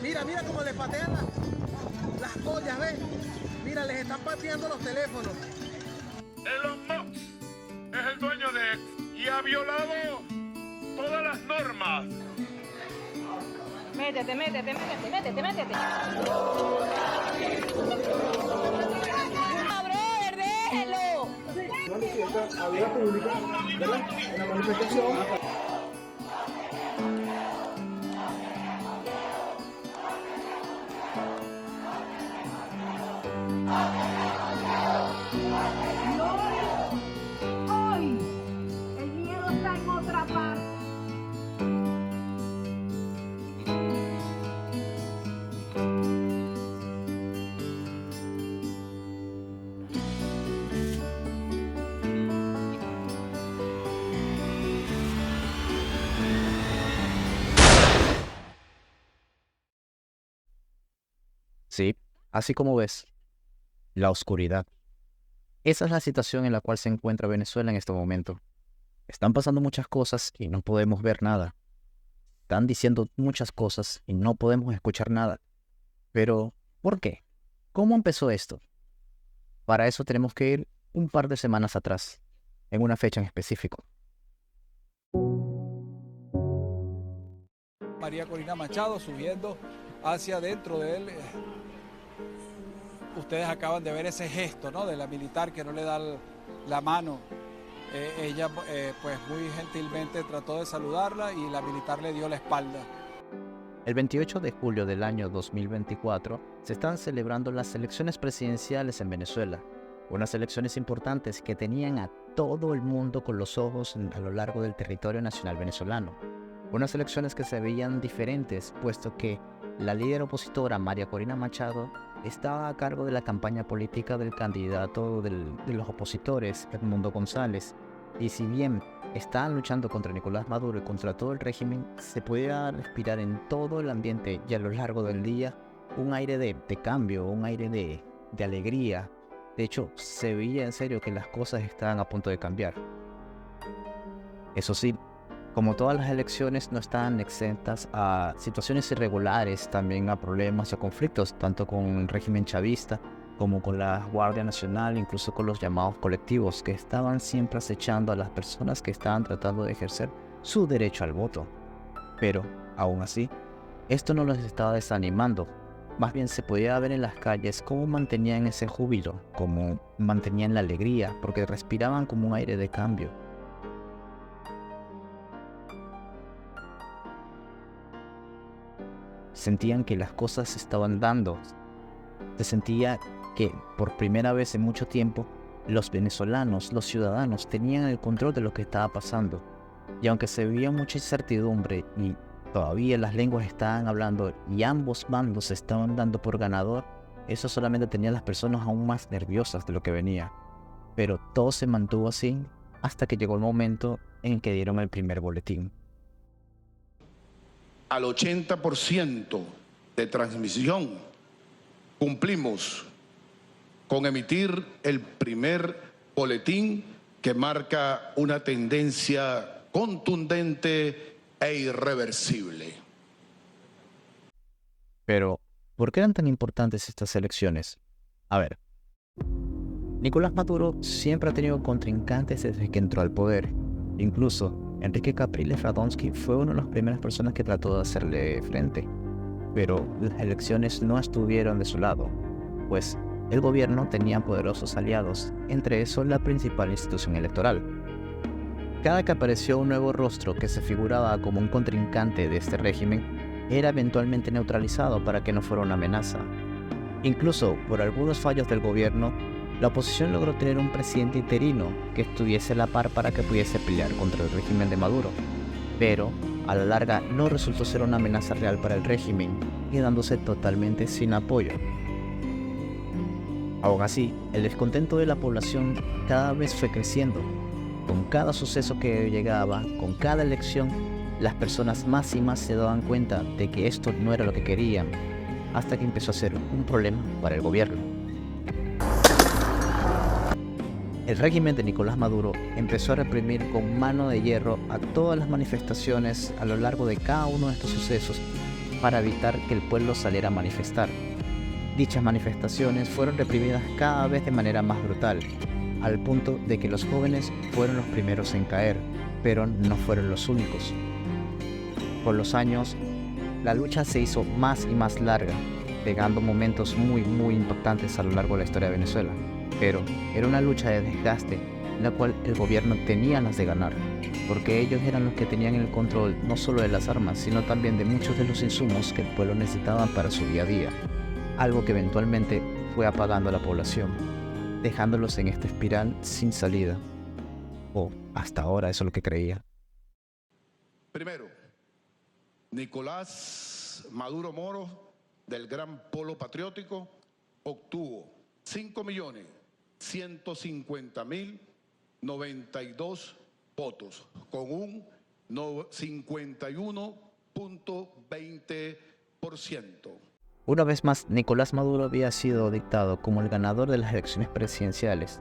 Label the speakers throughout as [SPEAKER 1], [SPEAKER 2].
[SPEAKER 1] Mira, mira cómo le patean las ollas, ¿ves? Mira, les están pateando los teléfonos.
[SPEAKER 2] Elon Musk es el dueño de X y ha violado todas las normas.
[SPEAKER 3] Métete. ¡Ah, brother, déjelo!
[SPEAKER 4] Había pública, ¿verdad? Una manifestación.
[SPEAKER 5] Hoy el miedo está en otra parte.
[SPEAKER 6] Sí, así como ves, la oscuridad. Esa es la situación en la cual se encuentra Venezuela en este momento. Están pasando muchas cosas y no podemos ver nada. Están diciendo muchas cosas y no podemos escuchar nada. Pero, ¿por qué? ¿Cómo empezó esto? Para eso tenemos que ir un par de semanas atrás, en una fecha en específico.
[SPEAKER 7] María Corina Machado subiendo hacia adentro de él. Ustedes acaban de ver ese gesto, ¿no?, de la militar que no le da la mano. Ella pues muy gentilmente trató de saludarla y la militar le dio la espalda.
[SPEAKER 6] El 28 de julio del año 2024 se están celebrando las elecciones presidenciales en Venezuela. Unas elecciones importantes que tenían a todo el mundo con los ojos a lo largo del territorio nacional venezolano. Unas elecciones que se veían diferentes, puesto que la líder opositora María Corina Machado estaba a cargo de la campaña política del candidato de los opositores, Edmundo González. Y si bien estaban luchando contra Nicolás Maduro y contra todo el régimen, se podía respirar en todo el ambiente y a lo largo del día un aire de cambio, un aire de alegría. De hecho, se veía en serio que las cosas estaban a punto de cambiar. Eso sí, como todas las elecciones, no estaban exentas a situaciones irregulares, también a problemas y a conflictos, tanto con el régimen chavista como con la Guardia Nacional, incluso con los llamados colectivos, que estaban siempre acechando a las personas que estaban tratando de ejercer su derecho al voto. Pero, aún así, esto no los estaba desanimando. Más bien se podía ver en las calles cómo mantenían ese júbilo, cómo mantenían la alegría, porque respiraban como un aire de cambio. Sentían que las cosas se estaban dando. Se sentía que por primera vez en mucho tiempo los venezolanos, los ciudadanos tenían el control de lo que estaba pasando. Y aunque se veía mucha incertidumbre y todavía las lenguas estaban hablando y ambos bandos se estaban dando por ganador, eso solamente tenía a las personas aún más nerviosas de lo que venía. Pero todo se mantuvo así hasta que llegó el momento en que dieron el primer boletín.
[SPEAKER 8] Al 80% de transmisión cumplimos con emitir el primer boletín que marca una tendencia contundente e irreversible.
[SPEAKER 6] Pero, ¿por qué eran tan importantes estas elecciones? A ver, Nicolás Maduro siempre ha tenido contrincantes desde que entró al poder. Incluso, Enrique Capriles Radonsky fue una de las primeras personas que trató de hacerle frente. Pero las elecciones no estuvieron de su lado, pues el gobierno tenía poderosos aliados, entre esos la principal institución electoral. Cada que apareció un nuevo rostro que se figuraba como un contrincante de este régimen, era eventualmente neutralizado para que no fuera una amenaza. Incluso por algunos fallos del gobierno, la oposición logró tener un presidente interino que estuviese a la par para que pudiese pelear contra el régimen de Maduro. Pero, a la larga, no resultó ser una amenaza real para el régimen, quedándose totalmente sin apoyo. Aún así, el descontento de la población cada vez fue creciendo. Con cada suceso que llegaba, con cada elección, las personas más y más se daban cuenta de que esto no era lo que querían, hasta que empezó a ser un problema para el gobierno. El régimen de Nicolás Maduro empezó a reprimir con mano de hierro a todas las manifestaciones a lo largo de cada uno de estos sucesos para evitar que el pueblo saliera a manifestar. Dichas manifestaciones fueron reprimidas cada vez de manera más brutal, al punto de que los jóvenes fueron los primeros en caer, pero no fueron los únicos. Con los años, la lucha se hizo más y más larga, pegando momentos muy impactantes a lo largo de la historia de Venezuela. Pero era una lucha de desgaste en la cual el gobierno tenía las de ganar, porque ellos eran los que tenían el control no solo de las armas, sino también de muchos de los insumos que el pueblo necesitaba para su día a día, algo que eventualmente fue apagando a la población, dejándolos en esta espiral sin salida. O hasta ahora eso es lo que creía.
[SPEAKER 8] Primero, Nicolás Maduro Moro, del Gran Polo Patriótico, obtuvo 5.150.092 votos, con un 51.20%.
[SPEAKER 6] Una vez más, Nicolás Maduro había sido dictado como el ganador de las elecciones presidenciales.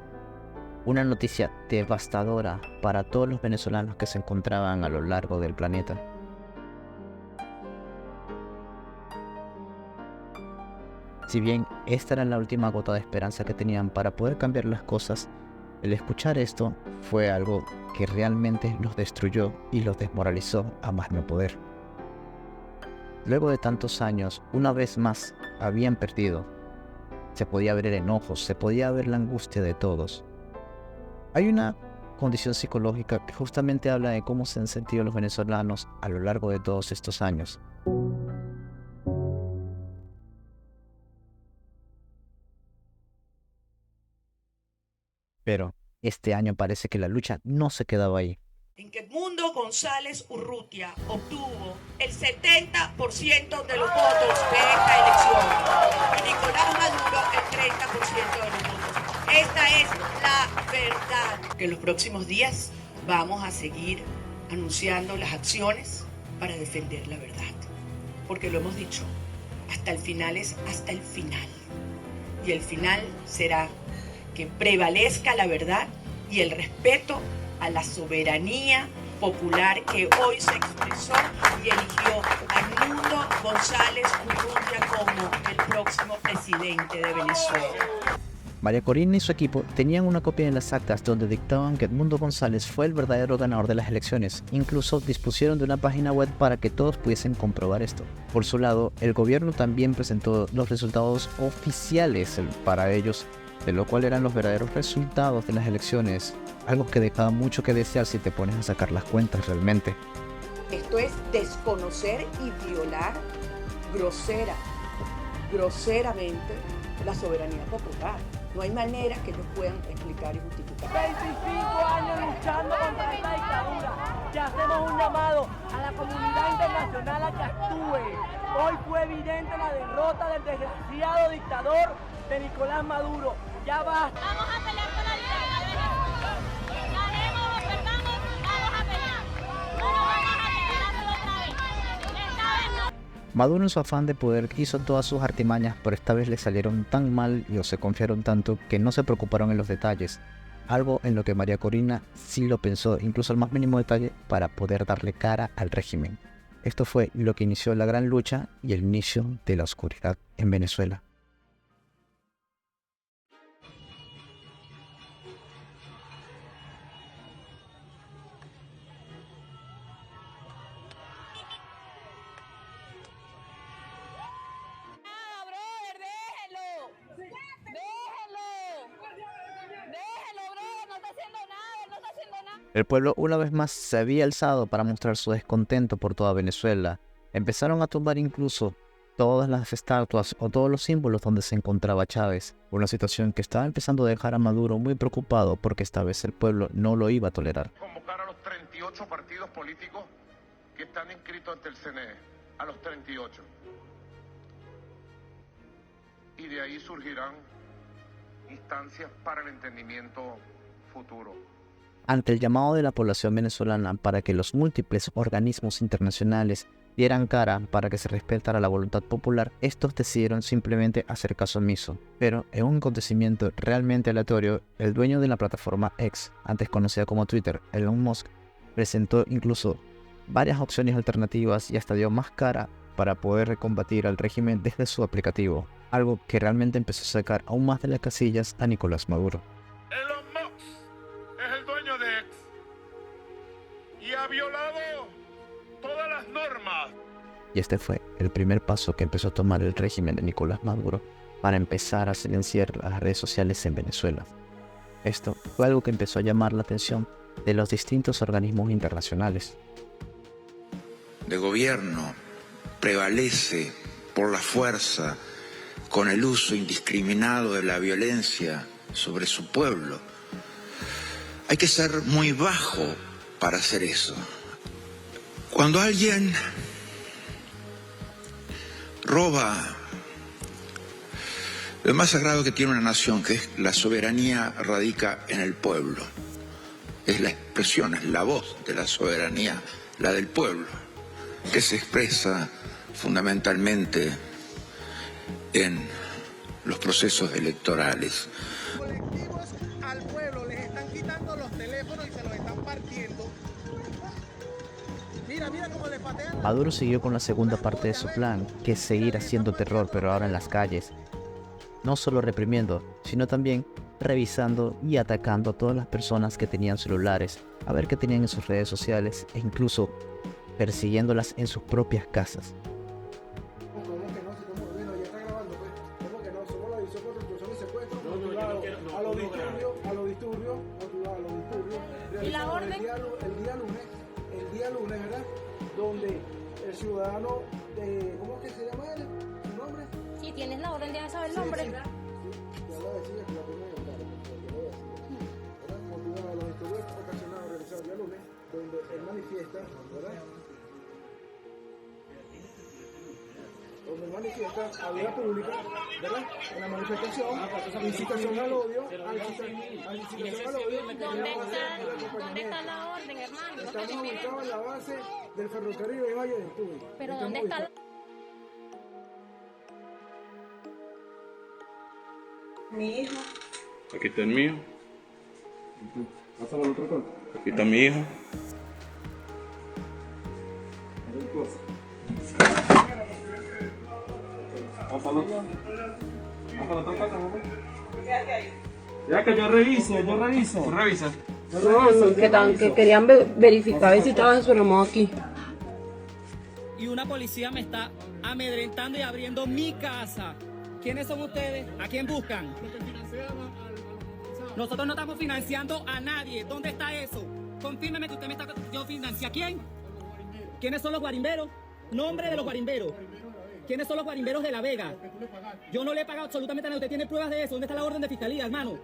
[SPEAKER 6] Una noticia devastadora para todos los venezolanos que se encontraban a lo largo del planeta. Si bien esta era la última gota de esperanza que tenían para poder cambiar las cosas, el escuchar esto fue algo que realmente los destruyó y los desmoralizó a más no poder. Luego de tantos años, una vez más, habían perdido. Se podía ver el enojo, se podía ver la angustia de todos. Hay una condición psicológica que justamente habla de cómo se han sentido los venezolanos a lo largo de todos estos años. Pero este año parece que la lucha no se quedaba ahí.
[SPEAKER 9] En que Edmundo González Urrutia obtuvo el 70% de los votos de esta elección y Nicolás Maduro el 30% de los votos. Esta es la verdad. Que en los próximos días vamos a seguir anunciando las acciones para defender la verdad. Porque lo hemos dicho, hasta el final es hasta el final. Y el final será que prevalezca la verdad y el respeto a la soberanía popular que hoy se expresó y eligió a Edmundo González Urrutia como el próximo presidente de Venezuela.
[SPEAKER 6] María Corina y su equipo tenían una copia de las actas donde dictaban que Edmundo González fue el verdadero ganador de las elecciones. Incluso dispusieron de una página web para que todos pudiesen comprobar esto. Por su lado, el gobierno también presentó los resultados oficiales para ellos, de lo cual eran los verdaderos resultados de las elecciones, algo que dejaba mucho que desear si te pones a sacar las cuentas realmente.
[SPEAKER 9] Esto es desconocer y violar groseramente la soberanía popular. No hay manera que ellos puedan explicar y justificar.
[SPEAKER 10] 25 años luchando contra esta dictadura. Ya hacemos un llamado a la comunidad internacional a que actúe. Hoy fue evidente la derrota del desgraciado dictador de Nicolás Maduro. Ya basta.
[SPEAKER 3] Vamos a pelear por la libertad de Venezuela. Ganemos o perdamos, vamos a pelear. No nos vamos a quedar otra vez. Esta vez no.
[SPEAKER 6] Maduro, en su afán de poder, hizo todas sus artimañas, pero esta vez le salieron tan mal y se confiaron tanto que no se preocuparon en los detalles. Algo en lo que María Corina sí lo pensó, incluso al más mínimo detalle, para poder darle cara al régimen. Esto fue lo que inició la gran lucha y el inicio de la oscuridad en Venezuela. El pueblo una vez más se había alzado para mostrar su descontento por toda Venezuela. Empezaron a tumbar incluso todas las estatuas o todos los símbolos donde se encontraba Chávez. Una situación que estaba empezando a dejar a Maduro muy preocupado porque esta vez el pueblo no lo iba a tolerar.
[SPEAKER 2] Convocar a los 38 partidos políticos que están inscritos ante el CNE, a los 38. Y de ahí surgirán instancias para el entendimiento futuro.
[SPEAKER 6] Ante el llamado de la población venezolana para que los múltiples organismos internacionales dieran cara para que se respetara la voluntad popular, estos decidieron simplemente hacer caso omiso. Pero en un acontecimiento realmente aleatorio, el dueño de la plataforma X, antes conocida como Twitter, Elon Musk, presentó incluso varias opciones alternativas y hasta dio más cara para poder combatir al régimen desde su aplicativo, algo que realmente empezó a sacar aún más de las casillas a Nicolás Maduro.
[SPEAKER 2] Elon Musk es el dueño de X y ha violado todas las normas.
[SPEAKER 6] Y este fue el primer paso que empezó a tomar el régimen de Nicolás Maduro para empezar a silenciar las redes sociales en Venezuela. Esto fue algo que empezó a llamar la atención de los distintos organismos internacionales.
[SPEAKER 11] De gobierno prevalece por la fuerza, con el uso indiscriminado de la violencia sobre su pueblo. Hay que ser muy bajo para hacer eso. Cuando alguien roba lo más sagrado que tiene una nación, que es la soberanía, radica en el pueblo. Es la expresión, es la voz de la soberanía, la del pueblo, que se expresa fundamentalmente en los procesos electorales.
[SPEAKER 1] Colectivos al pueblo les están quitando los teléfonos y se los están partiendo. Mira cómo le patean.
[SPEAKER 6] Maduro siguió con la segunda parte de su plan, que es seguir haciendo terror, pero ahora en las calles. No solo reprimiendo, sino también revisando y atacando a todas las personas que tenían celulares, a ver qué tenían en sus redes sociales e incluso persiguiéndolas en sus propias casas.
[SPEAKER 5] ¿Y la orden?
[SPEAKER 4] El día lunes, ¿verdad? Donde el ciudadano, ¿cómo es que se llama él? ¿Su nombre?
[SPEAKER 5] Sí, tienes la orden, ya sabes el nombre.
[SPEAKER 4] Sí. Ya lo decía, que la ponía en claro, porque lo decía. ¿Verdad? Motivado a los disturbios ocasionados realizados el día lunes, donde él manifiesta, ¿verdad? Donde él manifiesta a vía pública, ¿verdad? En la manifestación, incitación al odio,
[SPEAKER 5] ¿Dónde está la orden, hermano?
[SPEAKER 4] Estamos ubicados en la base del ferrocarril de Valle del Tuy.
[SPEAKER 5] ¿Pero dónde está la...
[SPEAKER 9] Mi hijo.
[SPEAKER 12] Aquí está el mío.
[SPEAKER 4] Pásalo al otro canto.
[SPEAKER 12] Aquí está mi hijo. Pásalo. Pásalo otro canto, mamá. Ya que yo reviso. ¿Tú revisas?
[SPEAKER 13] Que querían verificar si estaba su hermano aquí.
[SPEAKER 10] Y una policía me está amedrentando y abriendo mi casa. ¿Quiénes son ustedes? ¿A quién buscan? Nosotros no estamos financiando a nadie. ¿Dónde está eso? Confírmeme que usted me está... ¿Yo financio a quién? ¿Quiénes son los guarimberos? Nombre de los guarimberos. ¿Quiénes son los guarimberos de La Vega? Yo no le he pagado absolutamente nada. ¿Usted tiene pruebas de eso? ¿Dónde está la orden de fiscalía, hermano?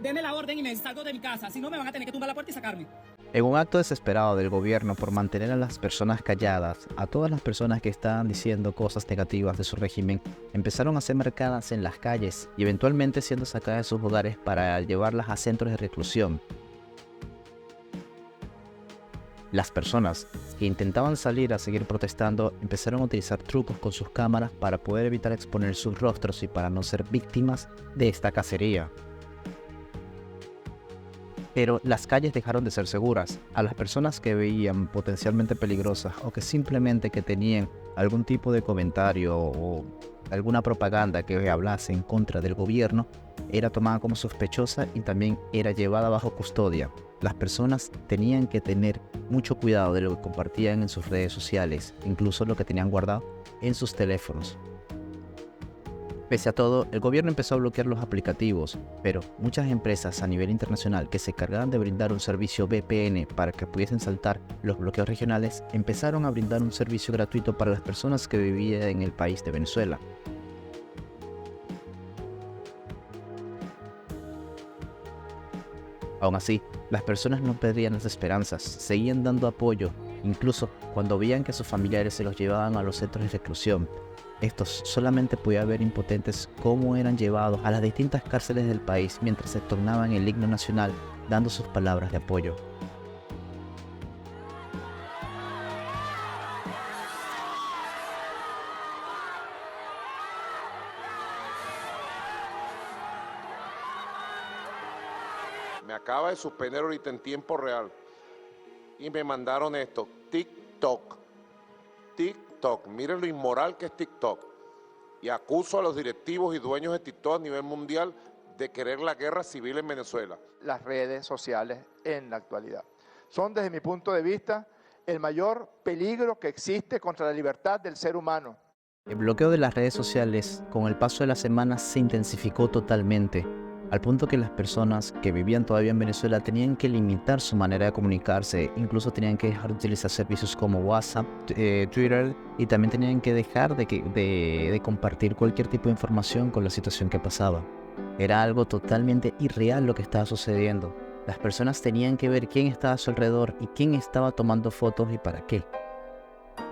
[SPEAKER 10] Deme la orden y me salgo de mi casa. Si no, me van a tener que tumbar la puerta y sacarme.
[SPEAKER 6] En un acto desesperado del gobierno por mantener a las personas calladas, a todas las personas que estaban diciendo cosas negativas de su régimen, empezaron a ser marcadas en las calles y eventualmente siendo sacadas de sus hogares para llevarlas a centros de reclusión. Las personas que intentaban salir a seguir protestando empezaron a utilizar trucos con sus cámaras para poder evitar exponer sus rostros y para no ser víctimas de esta cacería. Pero las calles dejaron de ser seguras. A las personas que veían potencialmente peligrosas o que simplemente que tenían algún tipo de comentario o alguna propaganda que hablase en contra del gobierno, era tomada como sospechosa y también era llevada bajo custodia. Las personas tenían que tener mucho cuidado de lo que compartían en sus redes sociales, incluso lo que tenían guardado en sus teléfonos. Pese a todo, el gobierno empezó a bloquear los aplicativos, pero muchas empresas a nivel internacional que se encargaban de brindar un servicio VPN para que pudiesen saltar los bloqueos regionales, empezaron a brindar un servicio gratuito para las personas que vivían en el país de Venezuela. Aún así, las personas no perdían las esperanzas, seguían dando apoyo, incluso cuando veían que sus familiares se los llevaban a los centros de reclusión. Estos solamente podían ver impotentes cómo eran llevados a las distintas cárceles del país mientras se tornaban el himno nacional, dando sus palabras de apoyo.
[SPEAKER 14] me acaba de suspender ahorita en tiempo real y me mandaron esto, TikTok, miren lo inmoral que es TikTok, y acuso a los directivos y dueños de TikTok a nivel mundial de querer la guerra civil en Venezuela.
[SPEAKER 15] Las redes sociales en la actualidad son, desde mi punto de vista, el mayor peligro que existe contra la libertad del ser humano.
[SPEAKER 6] El bloqueo de las redes sociales con el paso de las semanas se intensificó totalmente, al punto que las personas que vivían todavía en Venezuela tenían que limitar su manera de comunicarse, incluso tenían que dejar de utilizar servicios como WhatsApp, Twitter, y también tenían que dejar de compartir cualquier tipo de información con la situación que pasaba. Era algo totalmente irreal lo que estaba sucediendo. Las personas tenían que ver quién estaba a su alrededor y quién estaba tomando fotos y para qué.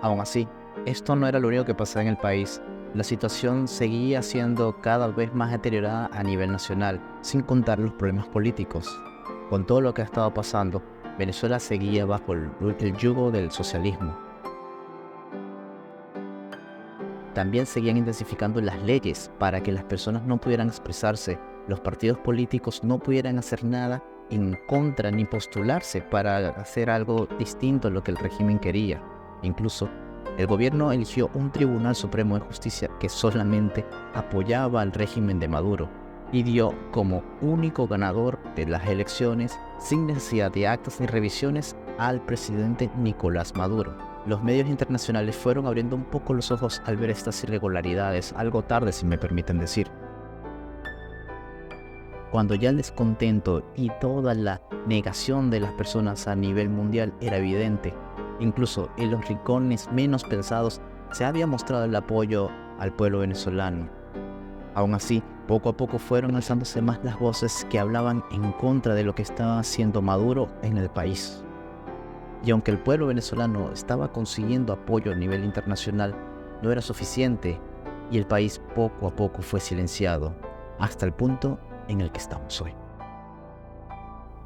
[SPEAKER 6] Aún así, esto no era lo único que pasaba en el país. La situación seguía siendo cada vez más deteriorada a nivel nacional, sin contar los problemas políticos. Con todo lo que ha estado pasando, Venezuela seguía bajo el yugo del socialismo. También seguían intensificando las leyes para que las personas no pudieran expresarse, los partidos políticos no pudieran hacer nada en contra ni postularse para hacer algo distinto a lo que el régimen quería. Incluso, el gobierno eligió un Tribunal Supremo de Justicia que solamente apoyaba al régimen de Maduro y dio como único ganador de las elecciones, sin necesidad de actas ni revisiones, al presidente Nicolás Maduro. Los medios internacionales fueron abriendo un poco los ojos al ver estas irregularidades, algo tarde si me permiten decir. Cuando ya el descontento y toda la negación de las personas a nivel mundial era evidente, incluso en los rincones menos pensados se había mostrado el apoyo al pueblo venezolano. Aún así, poco a poco fueron alzándose más las voces que hablaban en contra de lo que estaba haciendo Maduro en el país. Y aunque el pueblo venezolano estaba consiguiendo apoyo a nivel internacional, no era suficiente y el país poco a poco fue silenciado, hasta el punto en el que estamos hoy.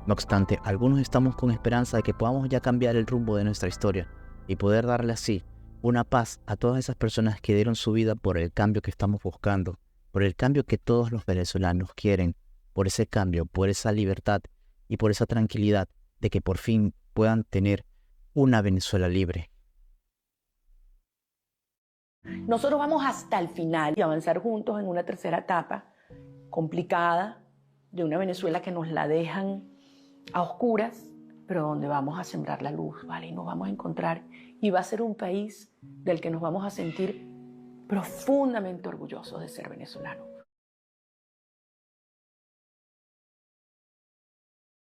[SPEAKER 6] No obstante, algunos estamos con esperanza de que podamos ya cambiar el rumbo de nuestra historia y poder darle así una paz a todas esas personas que dieron su vida por el cambio que estamos buscando, por el cambio que todos los venezolanos quieren, por ese cambio, por esa libertad y por esa tranquilidad de que por fin puedan tener una Venezuela libre.
[SPEAKER 16] Nosotros vamos hasta el final y avanzar juntos en una tercera etapa complicada de una Venezuela que nos la dejan a oscuras, pero donde vamos a sembrar la luz, ¿vale? Y nos vamos a encontrar y va a ser un país del que nos vamos a sentir profundamente orgullosos de ser venezolanos.